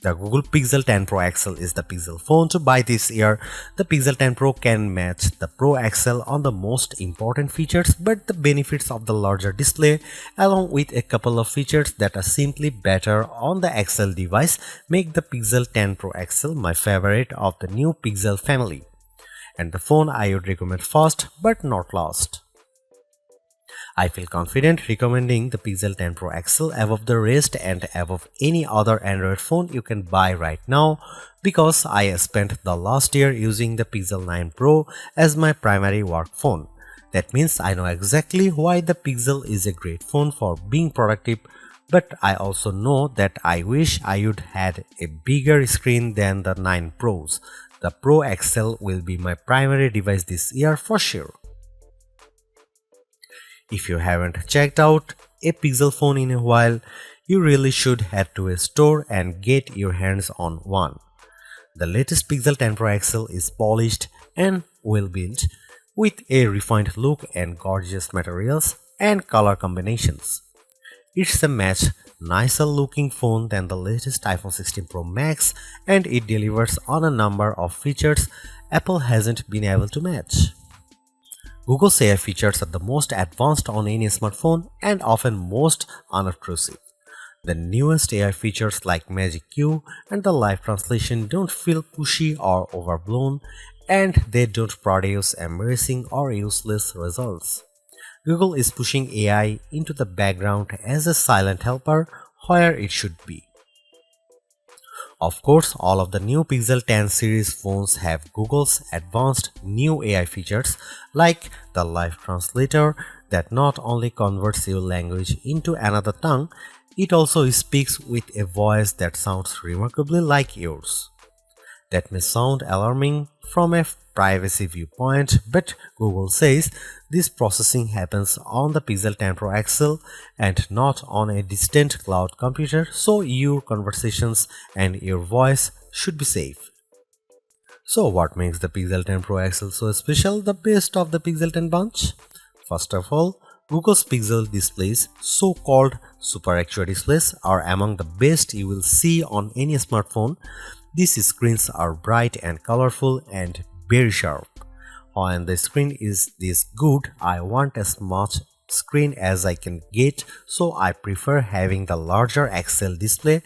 The Google Pixel 10 Pro XL is the Pixel phone to buy this year. The Pixel 10 Pro can match the Pro XL on the most important features, but the benefits of the larger display, along with a couple of features that are simply better on the XL device, make the Pixel 10 Pro XL my favorite of the new Pixel family, and the phone I would recommend first but not last. I feel confident recommending the Pixel 10 Pro XL above the rest and above any other Android phone you can buy right now, because I spent the last year using the Pixel 9 Pro as my primary work phone. That means I know exactly why the Pixel is a great phone for being productive, but I also know that I wish I would had a bigger screen than the 9 Pros. The Pro XL will be my primary device this year for sure. If you haven't checked out a Pixel phone in a while, you really should head to a store and get your hands on one. The latest Pixel 10 Pro XL is polished and well built, with a refined look and gorgeous materials and color combinations. It's a much nicer looking phone than the latest iPhone 16 Pro Max, and it delivers on a number of features Apple hasn't been able to match. Google's AI features are the most advanced on any smartphone and often most unobtrusive. The newest AI features like Magic Q and the live translation don't feel pushy or overblown, and they don't produce embarrassing or useless results. Google is pushing AI into the background as a silent helper where it should be. Of course, all of the new Pixel 10 series phones have Google's advanced new AI features like the live translator that not only converts your language into another tongue, it also speaks with a voice that sounds remarkably like yours. That may sound alarming from a privacy viewpoint, but Google says this processing happens on the Pixel 10 Pro XL and not on a distant cloud computer, so your conversations and your voice should be safe. So what makes the Pixel 10 Pro XL so special, the best of the Pixel 10 bunch? First of all, Google's Pixel displays, so-called Super Actua displays, are among the best you will see on any smartphone. These screens are bright and colorful and very sharp. When the screen is this good, I want as much screen as I can get, so I prefer having the larger XL display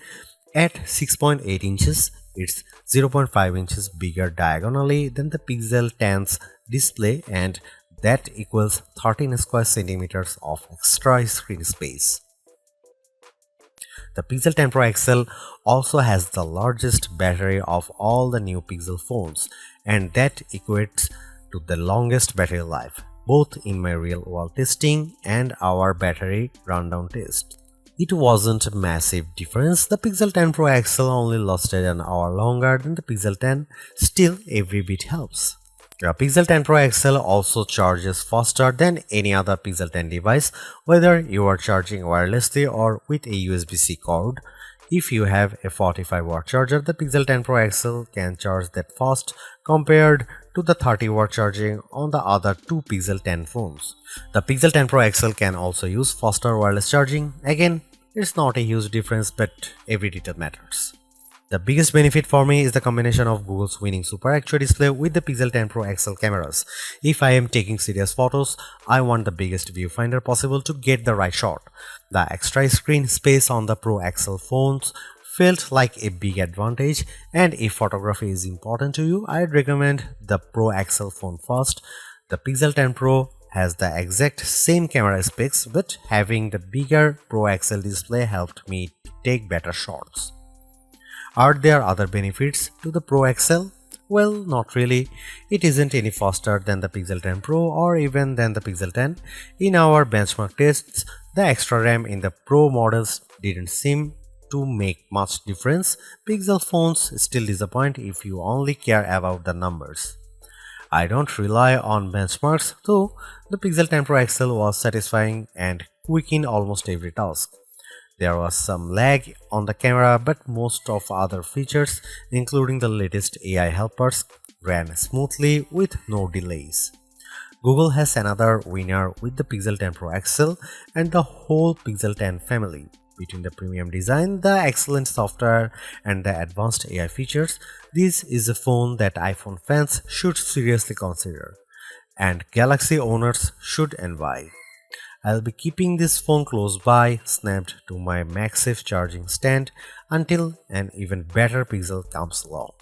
at 6.8 inches. It's 0.5 inches bigger diagonally than the Pixel 10's display, and that equals 13 square centimeters of extra screen space. The Pixel 10 Pro XL also has the largest battery of all the new Pixel phones, and that equates to the longest battery life, both in my real-world testing and our battery rundown test. It wasn't a massive difference. The Pixel 10 Pro XL only lasted an hour longer than the Pixel 10, still every bit helps. The Pixel 10 Pro XL also charges faster than any other Pixel 10 device, whether you are charging wirelessly or with a USB-C cord. If you have a 45-watt charger, the Pixel 10 Pro XL can charge that fast compared to the 30-watt charging on the other two Pixel 10 phones. The Pixel 10 Pro XL can also use faster wireless charging. Again, it's not a huge difference, but every detail matters. The biggest benefit for me is the combination of Google's winning Super Actua display with the Pixel 10 Pro XL cameras. If I am taking serious photos, I want the biggest viewfinder possible to get the right shot. The extra screen space on the Pro XL phones felt like a big advantage, and if photography is important to you, I'd recommend the Pro XL phone first. The Pixel 10 Pro has the exact same camera specs, but having the bigger Pro XL display helped me take better shots. Are there other benefits to the Pro XL? Well, not really. It isn't any faster than the Pixel 10 Pro or even than the Pixel 10. In our benchmark tests, the extra RAM in the Pro models didn't seem to make much difference. Pixel phones still disappoint if you only care about the numbers. I don't rely on benchmarks, though the Pixel 10 Pro XL was satisfying and quick in almost every task. There was some lag on the camera, but most of other features, including the latest AI helpers, ran smoothly with no delays. Google has another winner with the Pixel 10 Pro XL and the whole Pixel 10 family. Between the premium design, the excellent software, and the advanced AI features, this is a phone that iPhone fans should seriously consider, and Galaxy owners should envy. I'll be keeping this phone close by, snapped to my MagSafe charging stand until an even better Pixel comes along.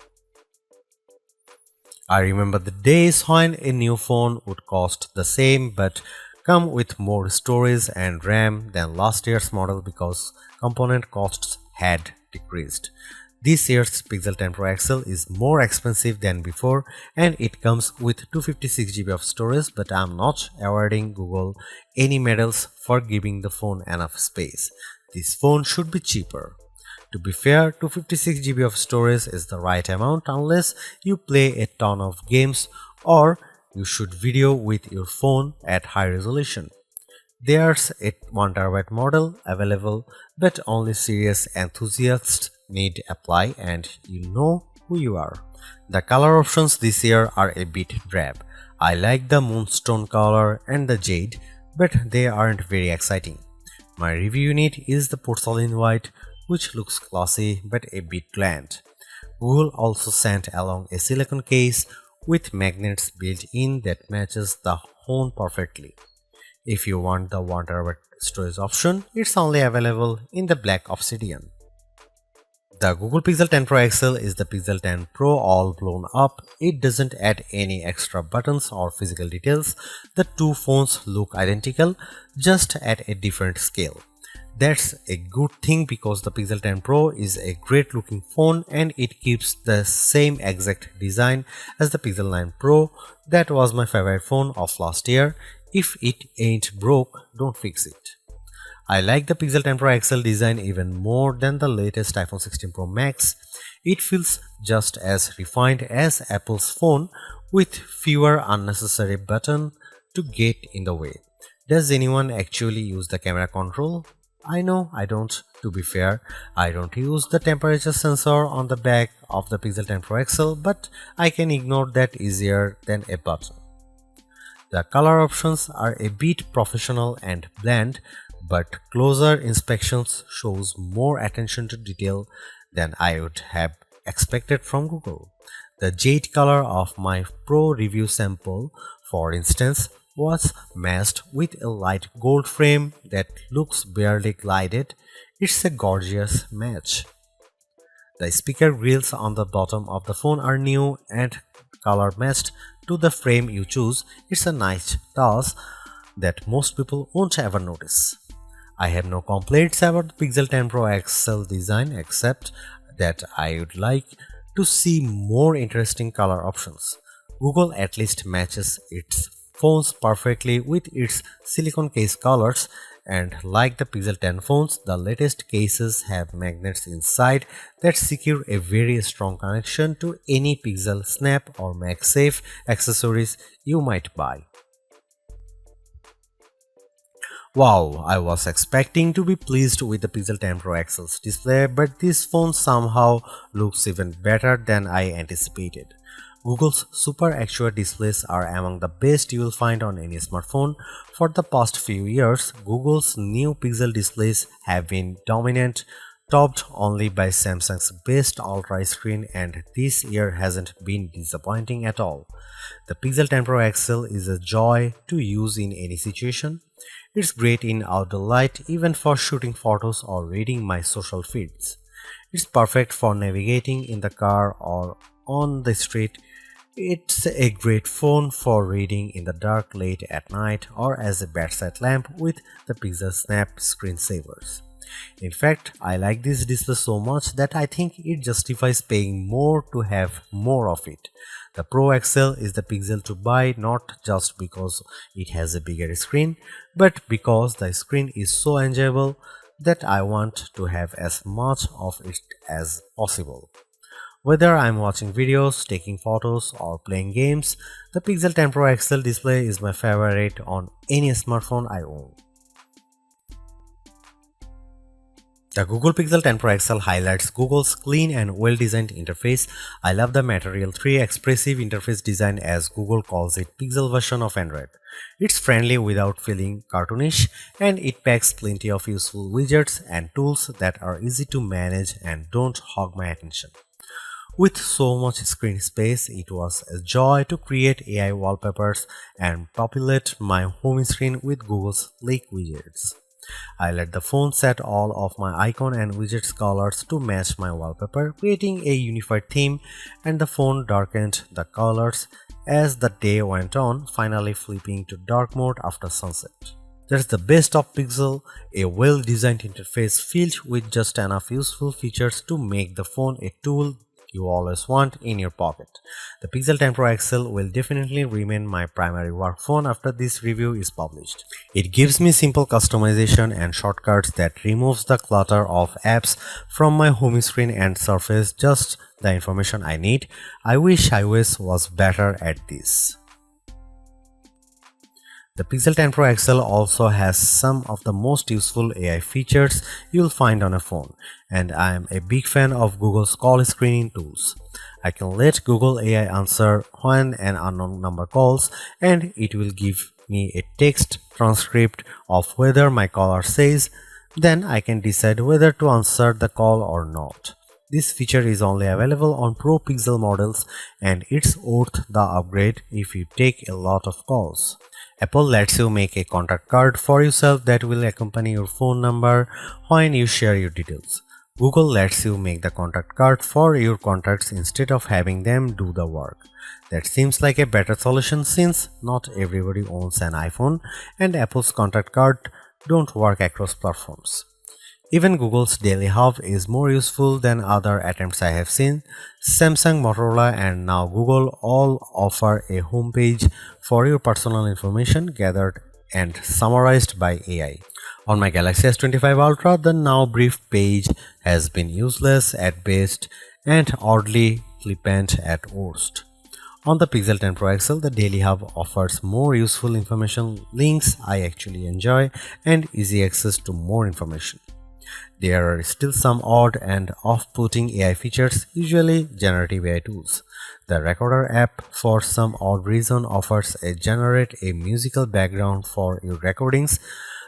I remember the days when a new phone would cost the same but come with more storage and RAM than last year's model because component costs had decreased. This year's Pixel 10 Pro XL is more expensive than before and it comes with 256 GB of storage, but I'm not awarding Google any medals for giving the phone enough space. This phone should be cheaper. To be fair, 256 GB of storage is the right amount unless you play a ton of games or you shoot video with your phone at high resolution. There's a 1TB model available, but only serious enthusiasts need apply, and you know who you are. The color options this year are a bit drab. I like the moonstone color and the jade, but they aren't very exciting. My review unit is the porcelain white, which looks classy but a bit bland. Google also sent along a silicone case with magnets built in that matches the phone perfectly. If you want the 1TB storage option, it's only available in the black obsidian. The Google Pixel 10 Pro XL is the Pixel 10 Pro all blown up. It doesn't add any extra buttons or physical details. The two phones look identical, just at a different scale. That's a good thing because the Pixel 10 Pro is a great looking phone and it keeps the same exact design as the Pixel 9 Pro. That was my favorite phone of last year. If it ain't broke, don't fix it. I like the Pixel 10 Pro XL design even more than the latest iPhone 16 Pro Max. It feels just as refined as Apple's phone with fewer unnecessary buttons to get in the way. Does anyone actually use the camera control? I know I don't. To be fair, I don't use the temperature sensor on the back of the Pixel 10 Pro XL, but I can ignore that easier than a button. The color options are a bit professional and bland, but closer inspections shows more attention to detail than I would have expected from Google. The jade color of my Pro review sample, for instance, was matched with a light gold frame that looks barely glided. It's a gorgeous match. The speaker grills on the bottom of the phone are new and color matched to the frame you choose. It's a nice touch that most people won't ever notice. I have no complaints about the Pixel 10 Pro XL design except that I would like to see more interesting color options. Google at least matches its phones perfectly with its silicone case colors, and like the Pixel 10 phones, the latest cases have magnets inside that secure a very strong connection to any Pixel Snap or MagSafe accessories you might buy. Wow, I was expecting to be pleased with the Pixel 10 Pro XL's display, but this phone somehow looks even better than I anticipated. Google's Super Actua displays are among the best you will find on any smartphone. For the past few years, Google's new Pixel displays have been dominant, topped only by Samsung's best Ultra screen, and this year hasn't been disappointing at all. The Pixel 10 Pro XL is a joy to use in any situation. It's great in outdoor light, even for shooting photos or reading my social feeds. It's perfect for navigating in the car or on the street. It's a great phone for reading in the dark late at night or as a bedside lamp with the Pixel Snap screensavers. In fact, I like this display so much that I think it justifies paying more to have more of it. The Pro XL is the Pixel to buy not just because it has a bigger screen, but because the screen is so enjoyable that I want to have as much of it as possible. Whether I'm watching videos, taking photos, or playing games, the Pixel 10 Pro XL display is my favorite on any smartphone I own. The Google Pixel 10 Pro XL highlights Google's clean and well-designed interface. I love the Material 3 expressive interface design, as Google calls it Pixel version of Android. It's friendly without feeling cartoonish, and it packs plenty of useful widgets and tools that are easy to manage and don't hog my attention. With so much screen space, it was a joy to create AI wallpapers and populate my home screen with Google's sleek widgets. I let the phone set all of my icon and widgets colors to match my wallpaper, creating a unified theme, and the phone darkened the colors as the day went on, finally flipping to dark mode after sunset. That's the best of Pixel, a well-designed interface filled with just enough useful features to make the phone a tool you always want in your pocket. The Pixel 10 Pro XL will definitely remain my primary work phone after this review is published. It gives me simple customization and shortcuts that removes the clutter of apps from my home screen and surface just the information I need. I wish iOS was better at this. The Pixel 10 Pro XL also has some of the most useful AI features you'll find on a phone, and I am a big fan of Google's call screening tools. I can let Google AI answer when an unknown number calls, and it will give me a text transcript of whether my caller says, then I can decide whether to answer the call or not. This feature is only available on Pro Pixel models, and it's worth the upgrade if you take a lot of calls. Apple lets you make a contact card for yourself that will accompany your phone number when you share your details. Google lets you make the contact card for your contacts instead of having them do the work. That seems like a better solution since not everybody owns an iPhone and Apple's contact card don't work across platforms. Even Google's Daily Hub is more useful than other attempts I have seen. Samsung, Motorola, and now Google all offer a homepage for your personal information gathered and summarized by AI. On my Galaxy S25 Ultra, the now brief page has been useless at best and oddly flippant at worst. On the Pixel 10 Pro XL, the Daily Hub offers more useful information, links I actually enjoy, and easy access to more information. There are still some odd and off-putting AI features, usually generative AI tools. The Recorder app, for some odd reason, offers a generate a musical background for your recordings.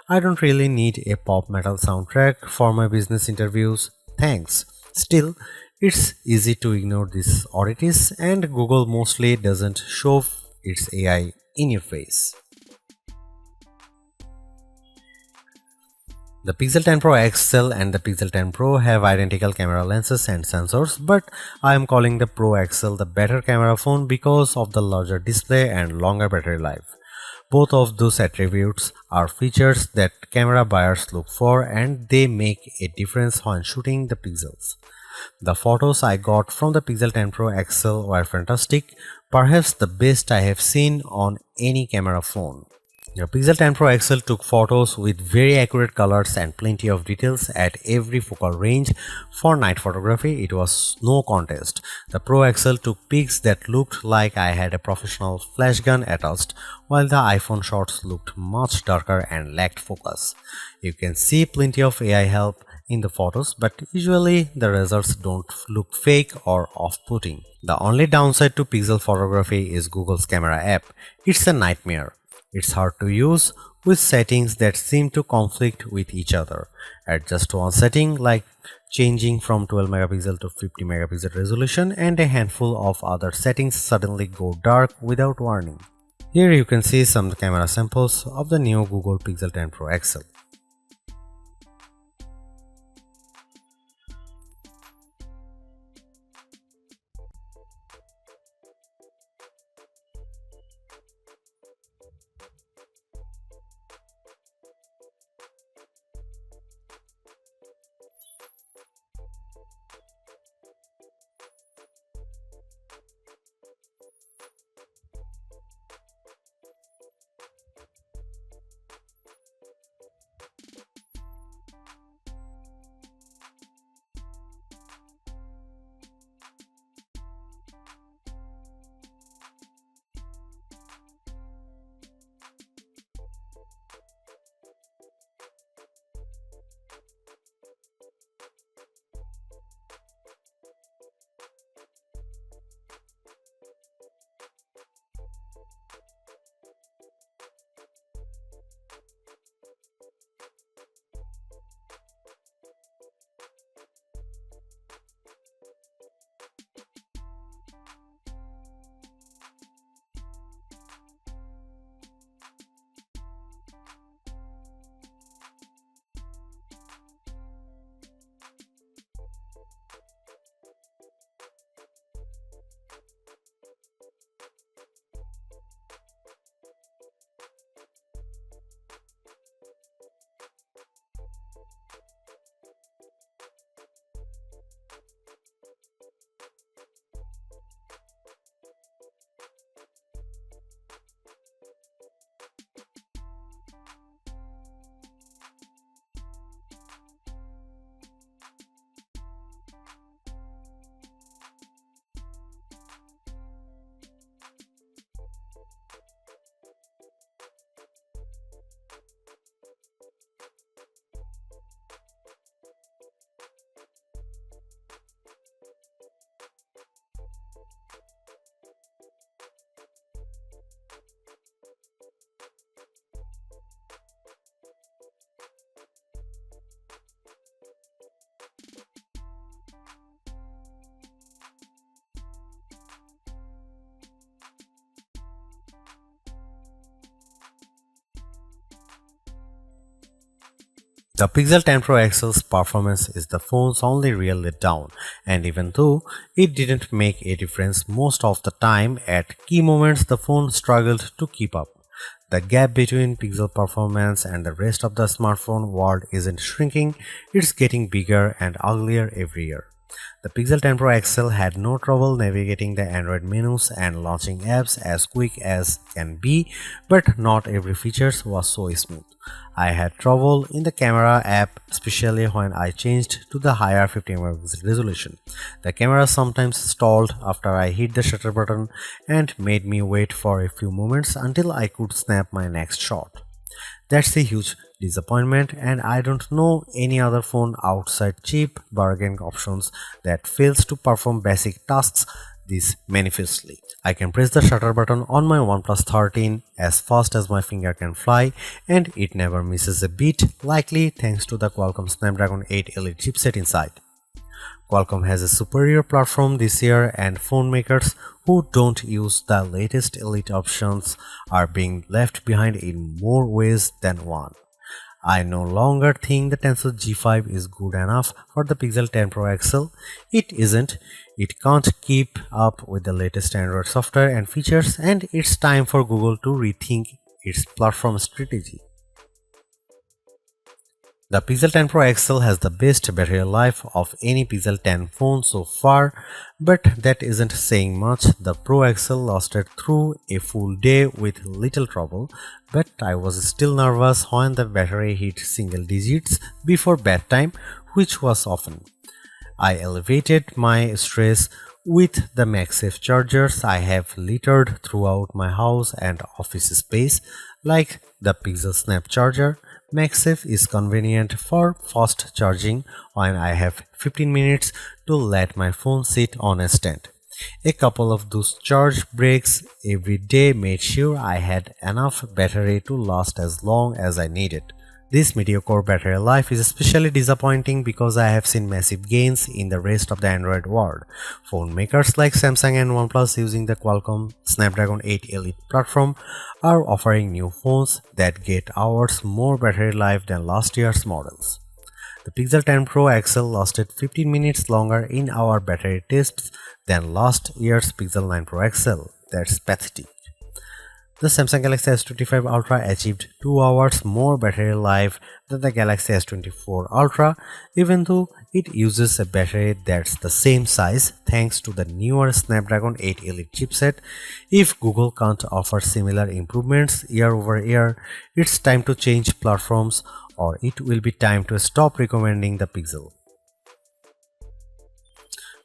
I don't really need a pop metal soundtrack for my business interviews. Thanks. Still, it's easy to ignore these oddities, and Google mostly doesn't shove its AI in your face. The Pixel 10 Pro XL and the Pixel 10 Pro have identical camera lenses and sensors, but I am calling the Pro XL the better camera phone because of the larger display and longer battery life. Both of those attributes are features that camera buyers look for, and they make a difference when shooting the pixels. The photos I got from the Pixel 10 Pro XL were fantastic, perhaps the best I have seen on any camera phone. The Pixel 10 Pro XL took photos with very accurate colors and plenty of details at every focal range. For night photography, it was no contest. The Pro XL took pics that looked like I had a professional flash gun attached, while the iPhone shots looked much darker and lacked focus. You can see plenty of AI help in the photos, but usually the results don't look fake or off-putting. The only downside to Pixel photography is Google's camera app. It's a nightmare. It's hard to use with settings that seem to conflict with each other. At just one setting, like changing from 12 megapixel to 50 megapixel resolution, and a handful of other settings suddenly go dark without warning. Here you can see some camera samples of the new Google Pixel 10 Pro XL. The Pixel 10 Pro XL's performance is the phone's only real letdown, and even though it didn't make a difference most of the time, at key moments the phone struggled to keep up. The gap between Pixel performance and the rest of the smartphone world isn't shrinking, it's getting bigger and uglier every year. The Pixel 10 Pro XL had no trouble navigating the Android menus and launching apps as quick as can be, but not every feature was so smooth. I had trouble in the camera app, especially when I changed to the higher 50 megapixel resolution. The camera sometimes stalled after I hit the shutter button and made me wait for a few moments until I could snap my next shot. That's a huge disappointment, and I don't know any other phone outside cheap bargain options that fails to perform basic tasks this manifestly. I can press the shutter button on my OnePlus 13 as fast as my finger can fly, and it never misses a beat, likely thanks to the Qualcomm Snapdragon 8 Elite chipset inside. Qualcomm has a superior platform this year, and phone makers who don't use the latest Elite options are being left behind in more ways than one. I no longer think the Tensor G5 is good enough for the Pixel 10 Pro XL. It isn't. It can't keep up with the latest Android software and features, and it's time for Google to rethink its platform strategy. The Pixel 10 Pro XL has the best battery life of any Pixel 10 phone so far, but that isn't saying much. The Pro XL lasted through a full day with little trouble, but I was still nervous when the battery hit single digits before bedtime, which was often. I elevated my stress with the MagSafe chargers I have littered throughout my house and office space, like the Pixel Snap charger. MagSafe is convenient for fast charging when I have 15 minutes to let my phone sit on a stand. A couple of those charge breaks every day made sure I had enough battery to last as long as I needed. This mediocre battery life is especially disappointing because I have seen massive gains in the rest of the Android world. Phone makers like Samsung and OnePlus using the Qualcomm Snapdragon 8 Elite platform are offering new phones that get hours more battery life than last year's models. The Pixel 10 Pro XL lasted 15 minutes longer in our battery tests than last year's Pixel 9 Pro XL. That's pathetic. The Samsung Galaxy S25 Ultra achieved 2 hours more battery life than the Galaxy S24 Ultra, even though it uses a battery that's the same size thanks to the newer Snapdragon 8 Elite chipset. If Google can't offer similar improvements year over year, it's time to change platforms, or it will be time to stop recommending the Pixel.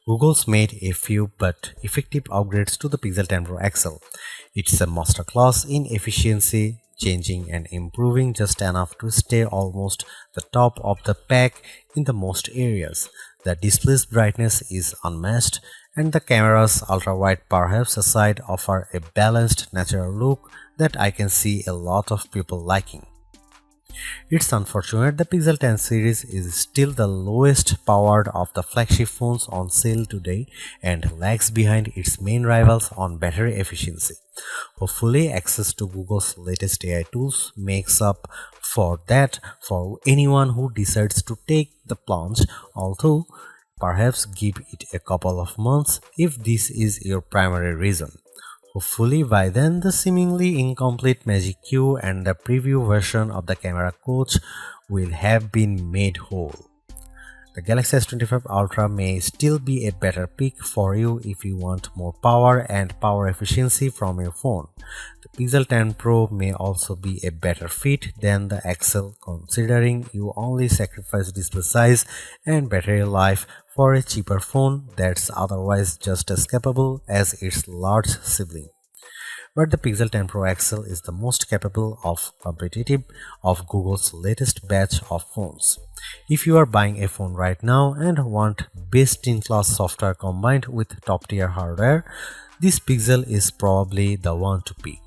Google's made a few but effective upgrades to the Pixel 10 Pro XL. It's a masterclass in efficiency, changing and improving just enough to stay almost the top of the pack in the most areas. The display's brightness is unmatched, and the camera's ultra-wide perhaps aside offer a balanced, natural look that I can see a lot of people liking. It's unfortunate the Pixel 10 series is still the lowest powered of the flagship phones on sale today and lags behind its main rivals on battery efficiency. Hopefully, access to Google's latest AI tools makes up for that for anyone who decides to take the plunge, although perhaps give it a couple of months if this is your primary reason. Hopefully by then the seemingly incomplete Magic Q and the preview version of the camera coach will have been made whole. The Galaxy S25 Ultra may still be a better pick for you if you want more power and power efficiency from your phone. The Pixel 10 Pro may also be a better fit than the XL, considering you only sacrifice display size and battery life for a cheaper phone that's otherwise just as capable as its large sibling. But the Pixel 10 Pro XL is the most capable of competitive of Google's latest batch of phones. If you are buying a phone right now and want best-in-class software combined with top-tier hardware, this Pixel is probably the one to pick.